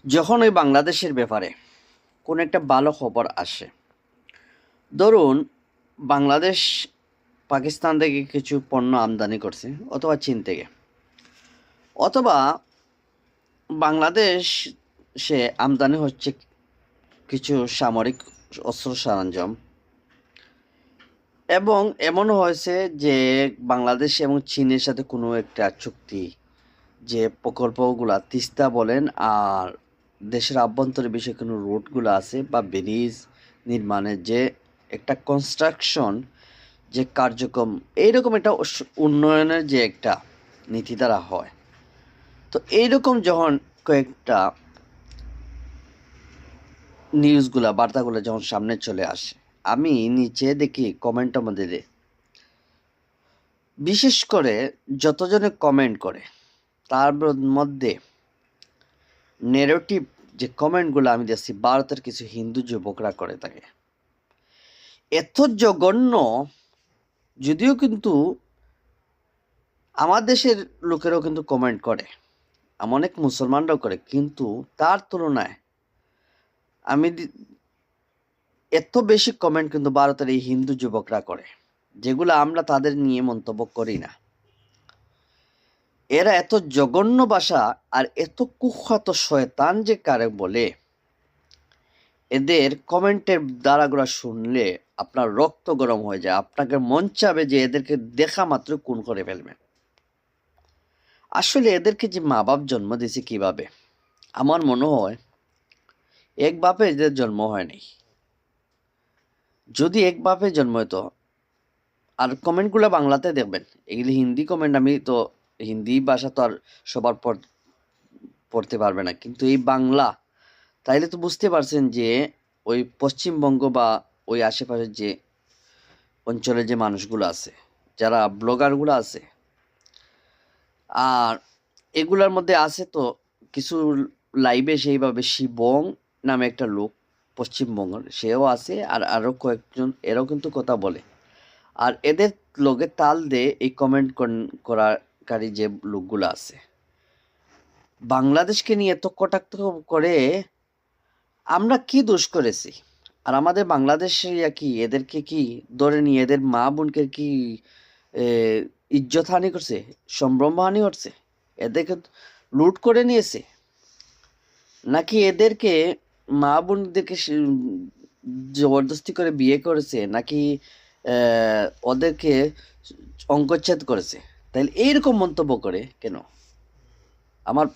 যখন ওই বাংলাদেশের ব্যাপারে কোনো একটা ভালো খবর আসে, ধরুন বাংলাদেশ পাকিস্তান থেকে কিছু পণ্য আমদানি করছে অথবা চীন থেকে, অথবা বাংলাদেশ সে আমদানি হচ্ছে কিছু সামরিক অস্ত্র সরঞ্জাম, এবং এমন হয়েছে যে বাংলাদেশ এবং চীনের সাথে কোনো একটা চুক্তি, যে প্রকল্পগুলা তিস্তা বলেন আর দেশের আভ্যন্তরে বিষয়ে কোনো রোডগুলো আছে বা ব্রিজ নির্মাণের যে একটা কনস্ট্রাকশন যে কার্যক্রম, এইরকম একটা উন্নয়নের যে একটা নীতি দ্বারা হয়। তো এইরকম যখন কয়েকটা নিউজগুলা বার্তাগুলো যখন সামনে চলে আসে, আমি নিচে দেখি কমেন্টের মধ্যে বিশেষ করে যতজনে কমেন্ট করে তার মধ্যে নেগেটিভ যে কমেন্টগুলো আমি দেখছি ভারতের কিছু হিন্দু যুবকরা করে থাকে। এত জঘন্য, যদিও কিন্তু আমার দেশের লোকেরাও কিন্তু কমেন্ট করে, অনেক মুসলমানরাও করে, কিন্তু তার তুলনায় আমি এত বেশি কমেন্ট কিন্তু ভারতের এই হিন্দু যুবকরা করে, যেগুলো আমরা তাদের নিয়ে মন্তব্য করি না। এরা এত জঘন্য ভাষা আর এত কুখ্যাত শয়তান যে কারে বলে, এদের কমেন্টের দ্বারাগুলো শুনলে আপনার রক্ত গরম হয়ে যায়, আপনাকে মন চাবে যে এদেরকে দেখা মাত্র খুন করে ফেলবেন। আসলে এদেরকে যে মা বাপ জন্ম দিয়েছে কিভাবে, আমার মনে হয় এক বাপে এদের জন্ম হয়নি। যদি এক বাপে জন্ম হতো, আর কমেন্টগুলো বাংলাতে দেখবেন, এগুলি হিন্দি কমেন্ট, আমি তো হিন্দি ভাষা তো আর সবার পড়তে পারবে না, কিন্তু এই বাংলা, তাইলে তো বুঝতে পারছেন যে ওই পশ্চিমবঙ্গ বা ওই আশেপাশের যে অঞ্চলের যে মানুষগুলো আছে, যারা ব্লগারগুলো আছে, আর এগুলার মধ্যে আছে তো কিছু লাইভে সেইভাবে শিবং নামে একটা লোক পশ্চিমবঙ্গের, সেও আছে, আর আরও কয়েকজন এরাও কিন্তু কথা বলে। আর এদের লোকে তাল দিয়ে এই কমেন্ট করাকারী যে লোকগুলো আছে, বাংলাদেশকে নিয়ে এত কটাক্ষ করে আমরা কি দোষ করেছি? আর আমাদের বাংলাদেশে কি এদেরকে কি ধরে নিয়ে এদের মা বোনকে কি ইজ্জত হানি করছে, সম্ভ্রম হানি করছে, এদেরকে লুট করে নিয়েছে, নাকি এদেরকে মা বোনদেরকে জবরদস্তি করে বিয়ে করেছে, নাকি ওদেরকে অঙ্গচ্ছেদ করেছে? তাইলে এইরকম মন্তব্য করে কেন? আমার